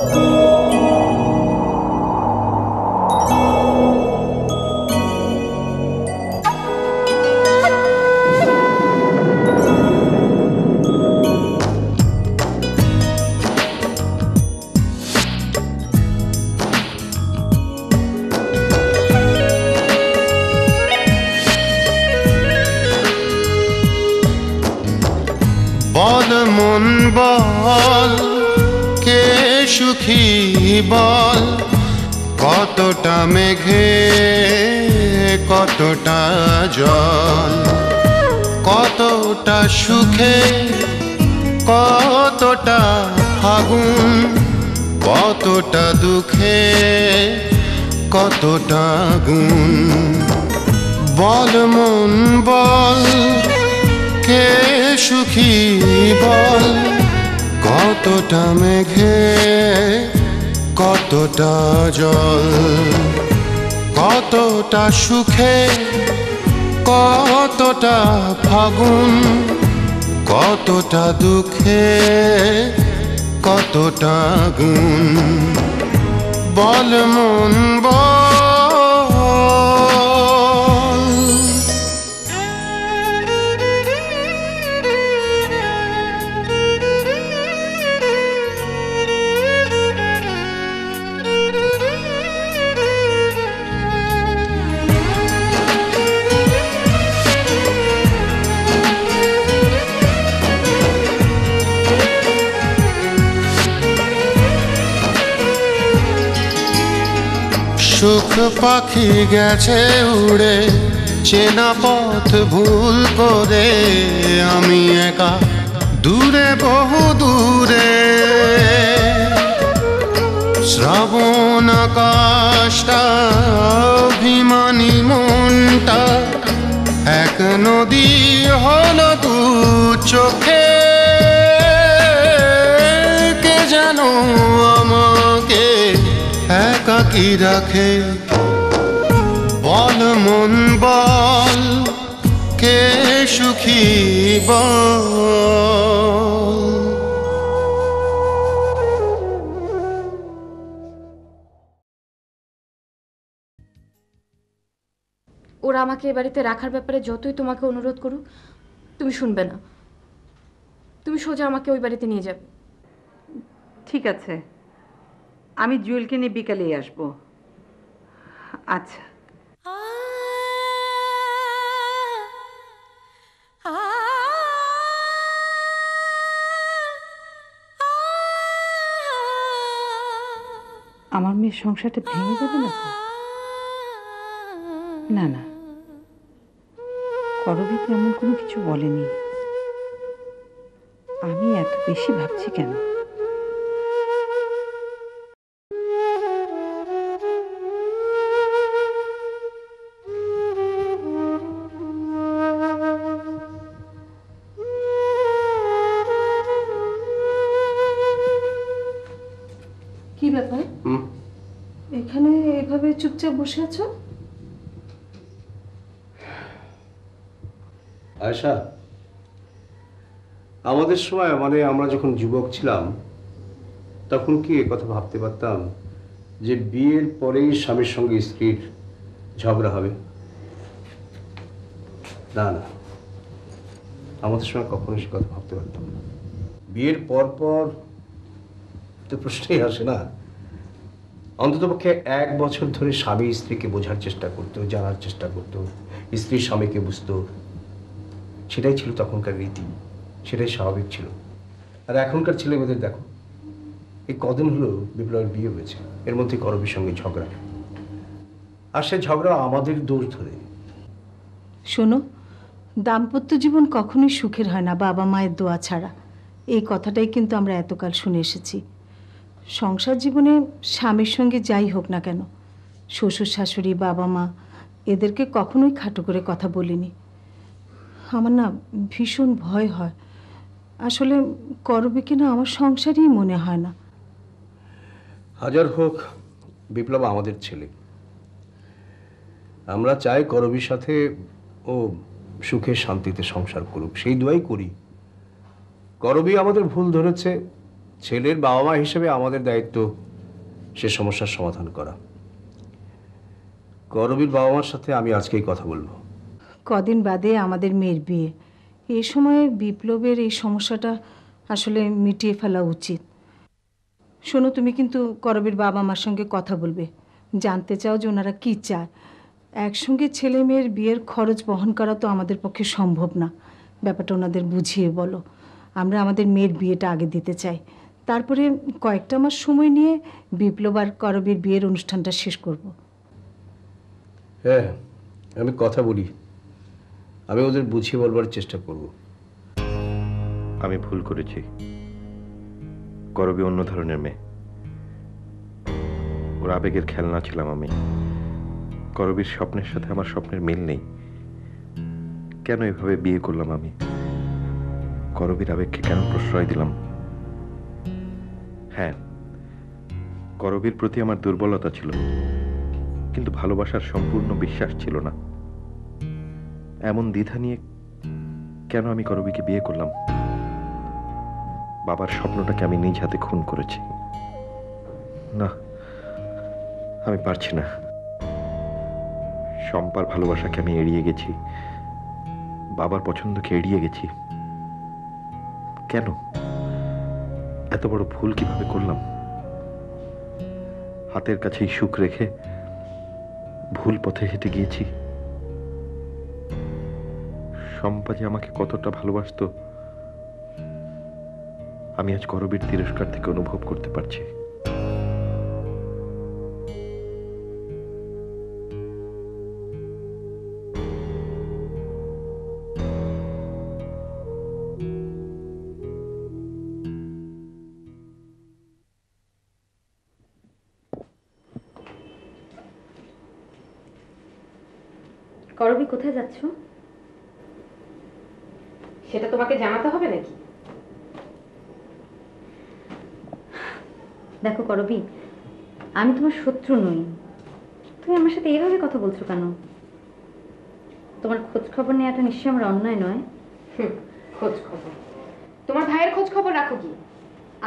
বল মন বল কে সুখী বল, কতটা মেঘে কতটা জল, কতটা সুখে কতটা ফাগুন, কতটা দুঃখে কতটা গুণ। বল মন বল কে সুখী বল, কতটা মেঘে কতটা জল, কতটা সুখে কতটা ফাগুন, কতটা দুঃখে কতটা গুণ। বল মন বল। সুখ পাখি গেছে উড়ে চেনা পথ ভুল করে, আমি একা দূরে বহু দূরে। শ্রাবণ আকাশটা অভিমানী মনটা এক নদী হলো দু চোখে। কে যেন আমাকে একাকী রাখে। বল মন বল কে সুখী বল। ওরা আমাকে এ বাড়িতে রাখার ব্যাপারে যতই তোমাকে অনুরোধ করুক, তুমি শুনবে না। তুমি সোজা আমাকে ওই বাড়িতে নিয়ে যাবে। ঠিক আছে, আমি জুয়েলকে নিয়ে বিকালেই আসবো। আচ্ছা। আমার মেয়ের সংসারটা ভেঙে যাবে না তো? না না, করবি তো এমন কোনো কিছু বলেনি। আমি এত বেশি ভাবছি কেন? কি ব্যাপার? এখানে এভাবে চুপচাপ বসে আছো? আয়শা, আমাদের সময় মানে আমরা যখন যুবক ছিলাম তখন কি কথা ভাবতে পারতাম যে বিয়ের পরেই স্বামীর সঙ্গে স্ত্রীর ঝগড়া হবে? না না, আমাদের সময় কখনো সে কথা ভাবতে পারতাম না। বিয়ের পর পর তো প্রশ্নই আসে না। অন্ততপক্ষে 1 বছর ধরে স্বামী স্ত্রীকে বোঝার চেষ্টা করতো, জানার চেষ্টা করতো, স্ত্রী স্বামীকে বুঝতো। সেটাই ছিল তখনকার রীতি, সেটাই স্বাভাবিক ছিল। আর এখনকার ছেলেমেয়েদের দেখো, এই কদিন হলো বিপ্লবের বিয়ে হয়েছে, এর মধ্যে করবীর সঙ্গে ঝগড়া। আর সে ঝগড়া আমাদের দোষ ধরে। শোনো, দাম্পত্য জীবন কখনোই সুখের হয় না বাবা মায়ের দোয়া ছাড়া। এই কথাটাই কিন্তু আমরা এতকাল শুনে এসেছি। সংসার জীবনে স্বামীর সঙ্গে যাই হোক না কেন, শ্বশুর শাশুড়ি বাবা মা এদেরকে কখনোই খাটো করে কথা বলিনি। আমার না ভীষণ ভয় হয়। আসলে করবীকে না আমার সংসারই মনে হয় না। হাজার হোক বিপ্লব আমাদের ছেলে। আমরা চাই করবীর সাথে ও সুখে শান্তিতে সংসার করুক, সেই দোয়াই করি। করবী আমাদের ভুল ধরেছে, ছেলের বাবা মা হিসেবে আমাদের দায়িত্ব সে সমস্যার সমাধান করা। করবীর বাবা মার সাথে আমি আজকেই কথা বলবো। কদিন বাদে আমাদের মেয়ের বিয়ে, এই সময়ে বিপ্লবের এই সমস্যাটা আসলে মিটিয়ে ফেলা উচিত। শোনো, তুমি কিন্তু করবীর বাবা মার সঙ্গে কথা বলবে, জানতে চাও যে ওনারা কী চায়। একসঙ্গে ছেলে মেয়ের বিয়ের খরচ বহন করা তো আমাদের পক্ষে সম্ভব না। ব্যাপারটা ওনাদের বুঝিয়ে বলো। আমরা আমাদের মেয়ের বিয়েটা আগে দিতে চাই, তারপরে কয়েকটা মাস সময় নিয়ে বিপ্লব আর করবীর বিয়ের অনুষ্ঠানটা শেষ করব। হ্যাঁ, আমি কথা বলি, আমি ওদের বুঝিয়ে বলবার চেষ্টা করব। আমি ভুল করেছি। করবী অন্য ধরনের মেয়ে, ওর আবেগের খেলনা ছিলাম আমি। করবীর স্বপ্নের সাথে আমার স্বপ্নের মিল নেই। কেন এভাবে বিয়ে করলাম আমি? করবীর আবেগকে কেন প্রশ্রয় দিলাম? হ্যাঁ, করবীর প্রতি আমার দুর্বলতা ছিল, কিন্তু ভালোবাসার সম্পূর্ণ বিশ্বাস ছিল না। এমন দ্বিধা নিয়ে কেন আমি করবীকে বিয়ে করলাম? বাবার স্বপ্নটাকে আমি নিজ হাতে খুন করেছি। না, আমি পারছি না। শম্পার ভালোবাসাকে আমি এড়িয়ে গেছি, বাবার পছন্দকে এড়িয়ে গেছি। কেন? এত বড় ভুল কিভাবে করলাম? হাতের কাছেই সুখ রেখে ভুল পথে হেঁটে গিয়েছি। শম্পা যে আমাকে কতটা ভালোবাসতো আমি আজ করবীর তিরস্কার থেকে অনুভব করতে পারছি। করবী, কোথায় যাচ্ছ? সেটা তোমাকে জানাতে হবে নাকি? দেখো করবী, আমি তোমার শত্রু নই। তুমি আমার সাথে এভাবে কথা বলছো কেন? তোমার খোঁজ খবর নেওয়াটা নিশ্চয়ই আমার অন্যায় নয়। খোঁজ খবর? তোমার ভাইয়ের খোঁজ খবর রাখো কি,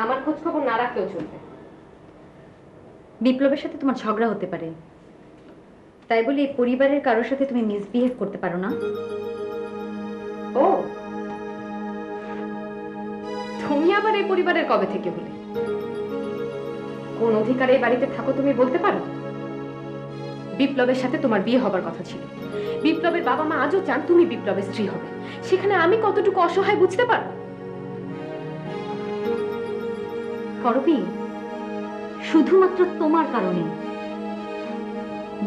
আমার খোঁজ খবর না রাখলেও চলবে। বিপ্লবের সাথে তোমার ঝগড়া হতে পারে, তাই বলে এই পরিবারের কারোর সাথে তুমি মিসবিহেভ করতে পারো না। ও, তুমি আবার এই পরিবারের কবে থেকে হলে? কোন অধিকারে এই বাড়িতে থাকো তুমি বলতে পারো? বিপ্লবের সাথে তোমার বিয়ে হবার কথা ছিল। বিপ্লবের বাবা মা আজও চান তুমি বিপ্লবের স্ত্রী হবে। সেখানে আমি কতটুকু অসহায় বুঝতে পারো? করবী, শুধুমাত্র তোমার কারণে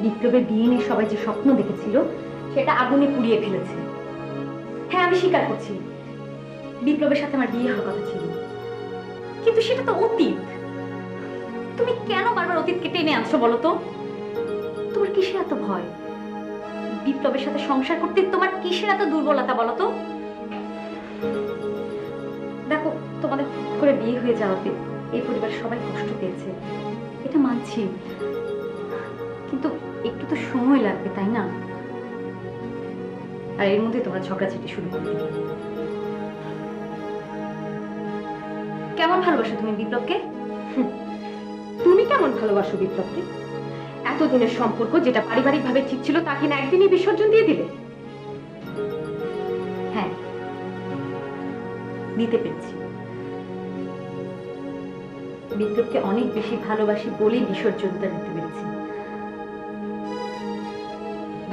বিপ্লবের বিয়ে নিয়ে সবাই যে স্বপ্ন দেখেছিল সেটা আগুনে পুড়িয়ে ফেলেছে। হ্যাঁ, আমি স্বীকার করছি, বিপ্লবের সাথে আমার বিয়ে হওয়ার কথা ছিল, কিন্তু সেটা তো অতীত। তুমি কেন বারবার অতীতকে টেনে আনছো বলো তো? তোমার কিসের এত ভয়? বিপ্লবের সাথে সংসার করতে তোমার কিসের এত দুর্বলতা বলো তো? দেখো, তোমাদের হুট করে বিয়ে হয়ে যাওয়াতে এই পরিবারের সবাই কষ্ট পেয়েছে, এটা মানছি, কিন্তু একটু তো সময় লাগবে, তাই না? আর এর মধ্যে তোমরা ঝগড়াঝাটি শুরু করে দিলে। কেমন ভালোবাসো তুমি বিপ্লবকে? তুমি কেমন ভালোবাসো বিপ্লবকে? এতদিনের সম্পর্ক যেটা পারিবারিক ভাবে ঠিক ছিল তা কিনা একদিনই বিসর্জন দিয়ে দিলে? হ্যাঁ, দিতে পেরেছি। বিপ্লবকে অনেক বেশি ভালোবাসি বলেই বিসর্জনটা দিতে পেরেছি।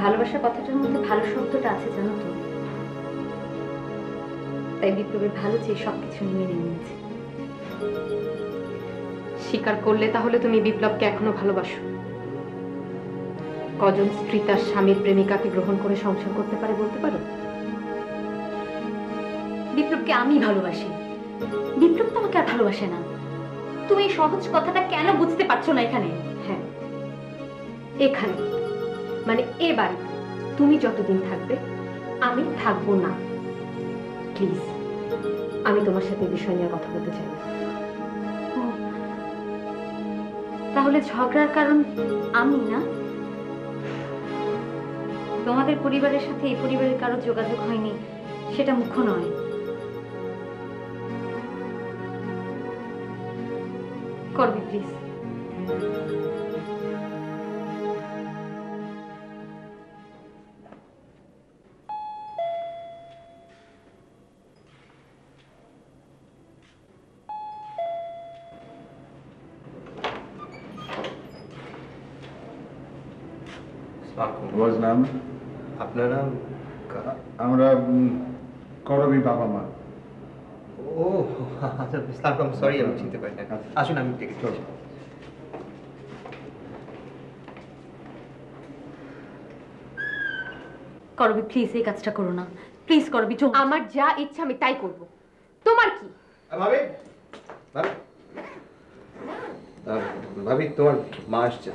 ভালোবাসার কথাটার মধ্যে ভালো শব্দটা আছে জানো তো, তাই বিপ্লবের ভালো চেয়ে সবকিছু মেনে নিয়েছি। স্বীকার করলে তাহলে তুমি বিপ্লবকে এখনো ভালোবাসো? কজন স্ত্রী তার স্বামীর প্রেমিকাকে গ্রহণ করে সংসার করতে পারে বলতে পারো? বিপ্লবকে আমি ভালোবাসি, বিপ্লব তো আমাকে আর ভালোবাসে না। তুমি এই সহজ কথাটা কেন বুঝতে পারছো না? এখানে, হ্যাঁ, এখানে মানে এ বাড়িতে তুমি যতদিন থাকবে আমি থাকবো না। প্লিজ, আমি তোমার সাথে বিষয় নিয়ে কথা বলতে চাই না। তাহলে ঝগড়ার কারণ আমি না? তোমাদের পরিবারের সাথে এই পরিবারের কারো যোগাযোগ হয়নি সেটা মুখ্য নয়। করবি প্লিজ। ওয়াজ নাম আপনারা আমরা করবি বাবা মা। ও আচ্ছা, ইসলাম, সরি আমি চিনতে পারি না। আসুন আমি টিকিট করছি। করবি প্লিজ, এই কাজটা করো না প্লিজ। করবি চল। আমার যা ইচ্ছা আমি তাই করব, তোমার কি? ভাবি, ভাবি, ভাবি, তোমার মা আসছে।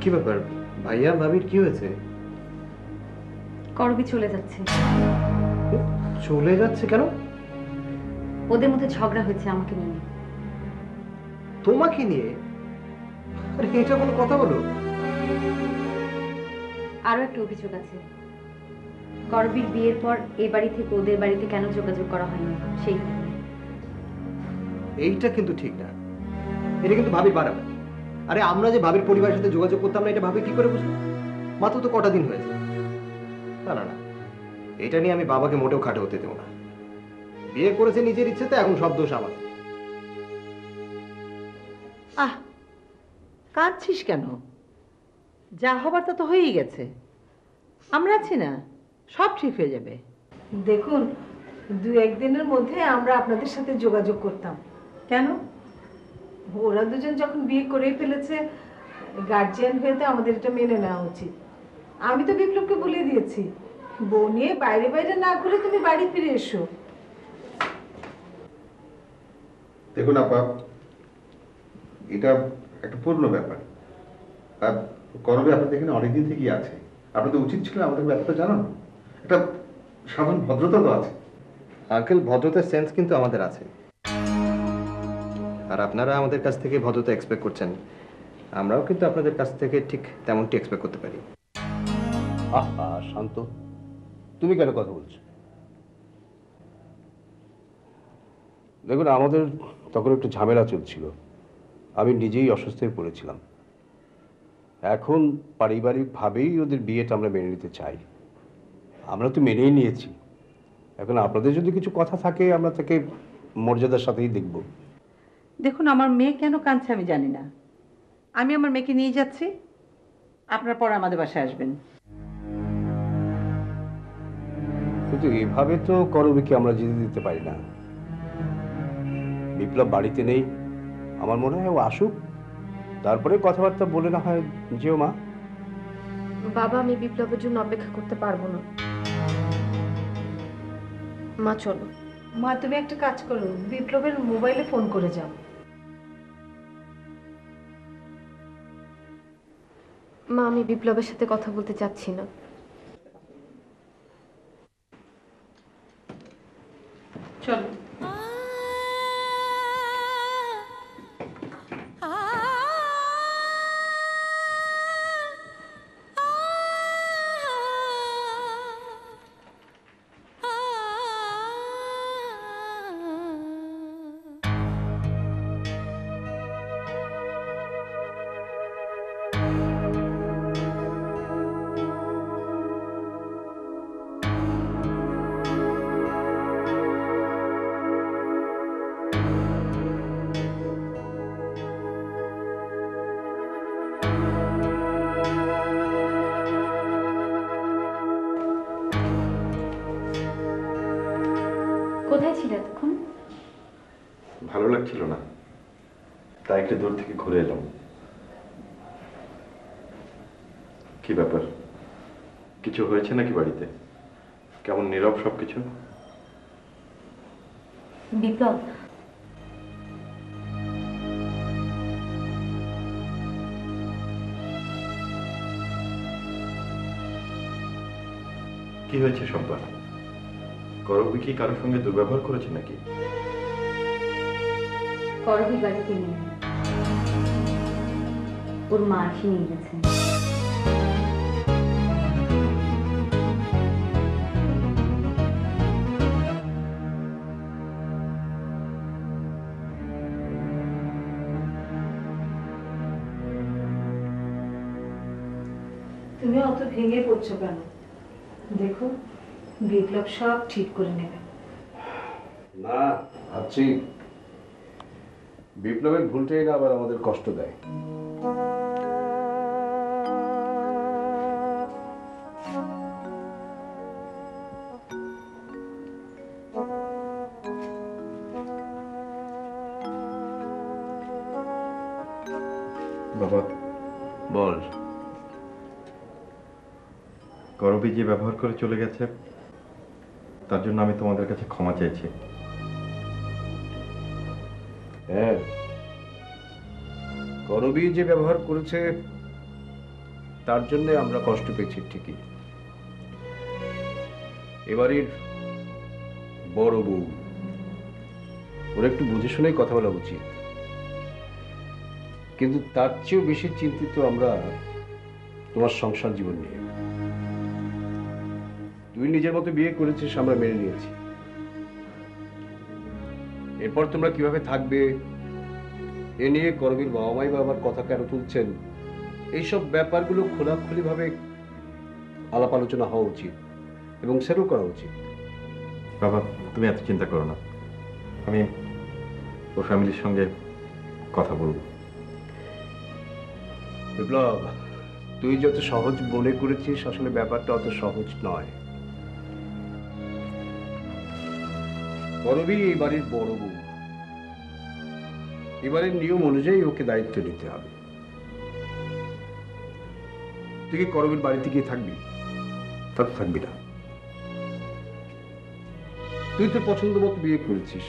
কি ব্যাপার ভাইয়া, ভাবির কি হয়েছে? করবি চলে যাচ্ছে। চলে যাচ্ছে কেন? ওদের মধ্যে ঝগড়া হয়েছে আমাকে নিয়ে। তোমাকে নিয়ে? আরে এটা কোনো কথা বলো? আরো একটা অভিযোগ আছে। করবির বিয়ের পর এই বাড়ি থেকে ওদের বাড়িতে কেন যোগাযোগ করা হয়নি সেই। এইটা কিন্তু ঠিক না, এটা কিন্তু ভাবি বাড়াবে। আরে আমরা যে ভাবির পরিবারের সাথে যোগাযোগ করতাম না, এটা ভাবি কি করে বুঝলো? মাত্র তো কটা দিন হয়েছে। না না না, এটা নিয়ে আমি বাবাকে মোটেও খাটে হতে দেবো না। বিয়ে করেছে নিজের ইচ্ছেতে, এখন সব দোষ আমার। আহ, কাঁদছিস কেন? যা হবার তা তো হয়েই গেছে। আমরা আছি না, সব ঠিক হয়ে যাবে। দেখুন, 2-1 দিনের মধ্যে আমরা আপনাদের সাথে যোগাযোগ করতাম। কেন? ওরা দুজন যখন বিয়ে করেই ফেলেছে, গার্জিয়ান হয়ে তো আমাদের এটা মেনে নেওয়া উচিত। আমি তো বিপ্লবকে বলে দিয়েছি, বউ নিয়ে বাইরে বাইরে না ঘুরে তুমি বাড়ি ফিরে এসো। দেখুন আপা, এটা একটা পূর্ণ ব্যাপার। আর করবে আপনাদের এখানে অনেকদিন থেকেই আছে, আপনাদের উচিত ছিল আমাদের ব্যাপারটা জানানো। একটা সাধারণ ভদ্রতা তো আছে। আঙ্কেল, ভদ্রতার সেন্স কিন্তু আমাদের আছে, আর আপনারা আমাদের কাছ থেকে ভদ্রতা এক্সপেক্ট করছেন। আমরাও কিন্তু আপনাদের কাছ থেকে ঠিক তেমনটি এক্সপেক্ট করতে পারি। আহা শান্ত, তুমি কেন কথা বলছো? দেখুন, আমাদের তখন একটু ঝামেলা চলছিল, আমি নিজেই অসুস্থ হয়ে পড়েছিলাম। এখন পারিবারিকভাবেই ওদের বিয়েটা আমরা মেনে নিতে চাই। আমরা তো মেনেই নিয়েছি। এখন আপনাদের যদি কিছু কথা থাকে, আমরা তাকে মর্যাদার সাথেই দেখব। দেখুন, আমার মেয়ে কেন কাঁদছে আমি জানি না। আমি আমার মেয়েকে নিয়ে যাচ্ছি, আপনার পর আমাদের বাসায় আসবেন। কিন্তু এভাবে তো করবিকে আমরা যেতে দিতে পারি না। বিপ্লব বাড়িতে নেই, আমার মনে হয় ও আসুক, তারপরে কথাবার্তা বলে না হয় যেও মা। বাবা, আমি বিপ্লবের জন্য অপেক্ষা করতে পারবো না। মা চলো। মা, তুমি একটা কাজ করো, বিপ্লবের মোবাইলে ফোন করে যাও। মা, আমি বিপ্লবের সাথে কথা বলতে চাচ্ছি না। চলো। কোথায় ছিল এতক্ষণ? ভালো লাগছিল না, তাই একটু দূর থেকে ঘুরে এলাম। কি ব্যাপার, কিছু হয়েছে নাকি বাড়িতে? কেমন নীরব সবকিছু? বিপ্লব, কি হয়েছে সম্পা? করবি কি কারোর সঙ্গে দুর্ব্যবহার করেছে নাকি? করবি বাড়িতে নেই, ওর মা এসে নিয়ে গেছে। তুমি অত ভেঙে পড়ছো কেন? দেখো, বিপ্লব সব ঠিক করে নেবে। না, ভাবছি বিপ্লবের ভুলটাই না আবার আমাদের কষ্ট দেয়। বাবা, বল। করবী যে ব্যবহার করে চলে গেছে তার জন্য আমি তোমাদের কাছে ক্ষমা চাইছি। হ্যাঁ, করবী যে ব্যবহার করেছে তার জন্য আমরা কষ্ট পেয়েছি ঠিকই। এবারের বড় বউ, ওর একটু বুঝে শুনেই কথা বলা উচিত, কিন্তু তার চেয়েও বেশি চিন্তিত আমরা তোমার সংসার জীবন নিয়ে। তুই নিজের মতো বিয়ে করেছিস, আমরা মেনে নিয়েছি। এরপর তোমরা কিভাবে থাকবে এ নিয়ে করবীর বাবা মাই বাবার কথা কেন তুলছেন, এইসব ব্যাপারগুলো খোলাখুলি ভাবে আলাপ আলোচনা হওয়া উচিত এবং সেরও করা উচিত। বাবা, তুমি এত চিন্তা করো না, আমি ওর ফ্যামিলির সঙ্গে কথা বলবো। বিপ্লব, তুই যত সহজ মনে করেছিস আসলে ব্যাপারটা অত সহজ নয়। করবী এই বাড়ির বড় বউ, এবারের নিয়ম অনুযায়ী ওকে দায়িত্ব নিতে হবে। তুই কি করবীর বাড়িতে গিয়ে থাকবি? তা তো থাকবি না। তুই তোর পছন্দ মতো বিয়ে করেছিস,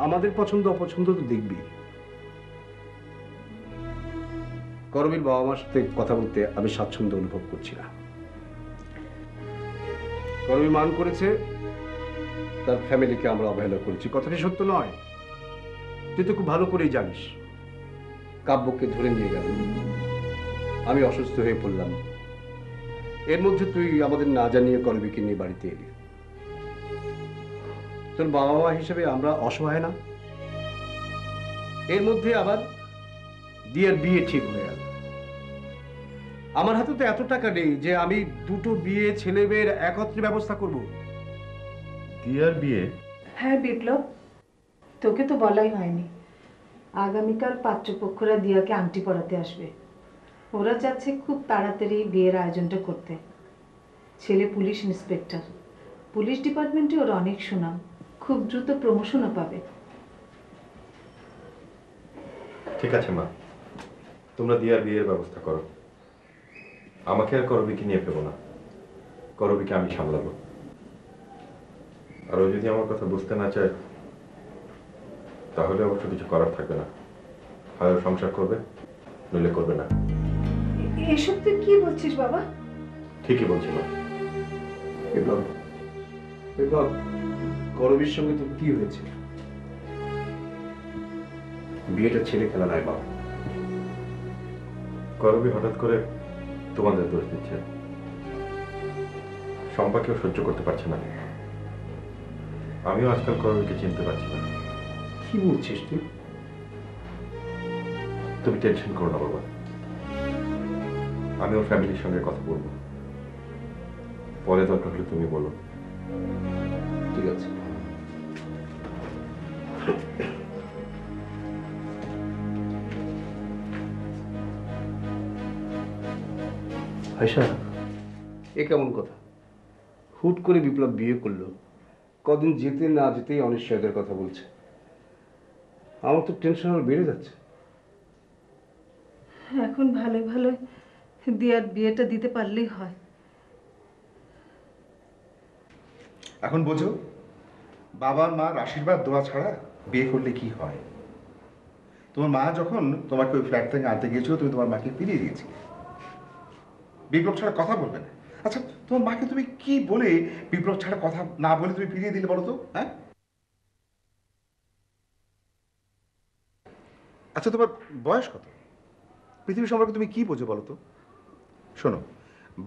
আমাদের পছন্দ অপছন্দ তো দেখবি। করবীর বাবা মার সাথে কথা বলতে আমি স্বাচ্ছন্দ্য অনুভব করছি না। করবী মান করেছে, তার ফ্যামিলিকে আমরা অবহেলা করেছি, কথাটি সত্য নয়। তুই তো খুব ভালো করেই জানিস। কাব্যকে ধরে নিয়ে গেল, আমি অসুস্থ হয়ে পড়লাম, এর মধ্যে তুই আমাদের না জানিয়ে করবীকে নিয়ে বাড়িতে এলি। তোর বাবা মা হিসেবে আমরা অসহায় না? এর মধ্যে আবার দিয়ার বিয়ে ঠিক হয়ে গেল। আমার হাতে তো এত টাকা নেই যে আমি দুটো বিয়ে ছেলে মেয়ের একত্রে ব্যবস্থা করব। দিয়ার বিয়ে? হ্যাঁ বিপ্লব, তোকে তো বলাই হয়নি। আগামীকাল পাত্রপক্ষরা দিয়াকে আংটি পরাতে আসবে। ওরা যাচ্ছে খুব তাড়াতাড়ি বিয়ের আয়োজনটা করতে। ছেলে পুলিশ ইন্সপেক্টর, পুলিশ ডিপার্টমেন্টে ওর অনেক সুনাম, খুব দ্রুত প্রমোশনও পাবে। ঠিক আছে মা, তোমরা দিয়ার বিয়ের ব্যবস্থা করো। আমাকে আর করবীকে নিয়ে ফেলো না, করবীকে আমি সামলাবো। আর ও যদি আমার কথা বুঝতে না চায় তাহলে অবশ্য কিছু করার থাকবে না, হয় ও সংসার করবে নইলে করবে না। এসব তুই কি বলছিস বাবা? ঠিকই বলছি মা। বিপ্লব, বিপ্লব, করবীর সঙ্গে তোর কি হয়েছে? বিয়েটা ছেলে খেলা নয় বাবা। করবী হঠাৎ করে তোমাদের দোষ দিচ্ছে, শম্পাকেও সহ্য করতে পারছে না। আমিও আজকাল করবীকে চিনতে পারছি না। কি বলছিস তুই? তুমি টেনশন করো না বাবা, আমি ওর ফ্যামিলির সঙ্গে কথা বলবো, পরে দরকার হলে তুমি বলো। ঠিক আছে। আয়শা, এ কেমন কথা? হুট করে বিপ্লব বিয়ে করলো, কদিন যেতে না যেতেই অনিশ্চয়তার কথা বলছে। আমার তো টেনশন আর বেড়ে যাচ্ছে। এখন ভালো ভালো দিয়ার বিয়েটা দিতে পারলেই হয়। এখন বোঝো, বাবার মার আশীর্বাদ দোয়া ছাড়া বিয়ে করলে কি হয়। তোমার মা যখন তোমাকে ওই ফ্ল্যাট থেকে আনতে গিয়েছিল, তুমি তোমার মাকে ফিরিয়ে দিয়েছিলে। বিপ্লব ছাড়া কথা বলবে না। আচ্ছা, তোমার মাকে তুমি কি বলে বিপ্লব ছাড়া কথা না বলে তুমি ফিরিয়ে দিলে বলো তো? হ্যাঁ, আচ্ছা তোমার বয়স কত? পৃথিবী সম্পর্কে তুমি কি বোঝো বলো তো? শোনো,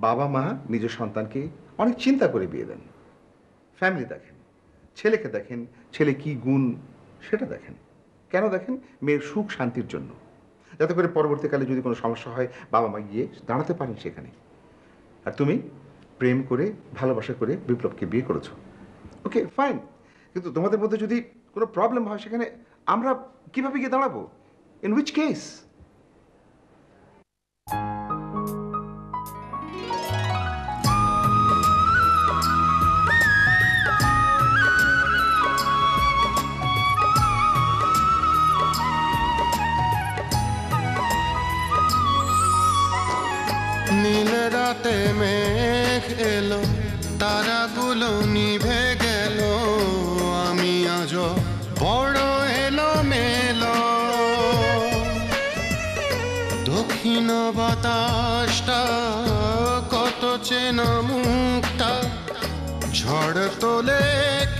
বাবা মা নিজের সন্তানকে অনেক চিন্তা করে বিয়ে দেন। ফ্যামিলি দেখেন, ছেলেকে দেখেন, ছেলে কি গুণ সেটা দেখেন। কেন দেখেন? মেয়ের সুখ শান্তির জন্য। যাতে করে পরবর্তীকালে যদি কোনো সমস্যা হয় বাবা মা গিয়ে দাঁড়াতে পারেন সেখানে। আর তুমি প্রেম করে ভালোবাসা করে বিপ্লবকে বিয়ে করেছো, ওকে ফাইন, কিন্তু তোমাদের মধ্যে যদি কোনো প্রবলেম হয় সেখানে আমরা কিভাবে গিয়ে দাঁড়াবো? In which case? নীল রাতে মেঘ এলো, তারাগুলো নিভে গেল, আমি আজ বড় এলো মেলো। দক্ষিণ বাতাসটা কত চেনা মুখটা, ঝড় তোলে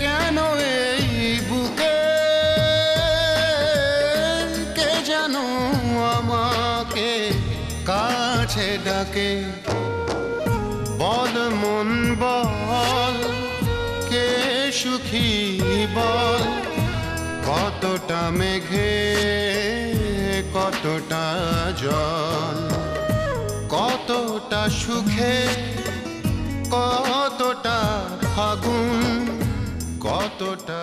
কেন এই বুকে, কে যেন আমাকে কাছে ডাকে। বল মন বল, কে সুখী বল, কতটা মেঘে কতটা জল, কতটা সুখে কতটা ফাগুন, কতটা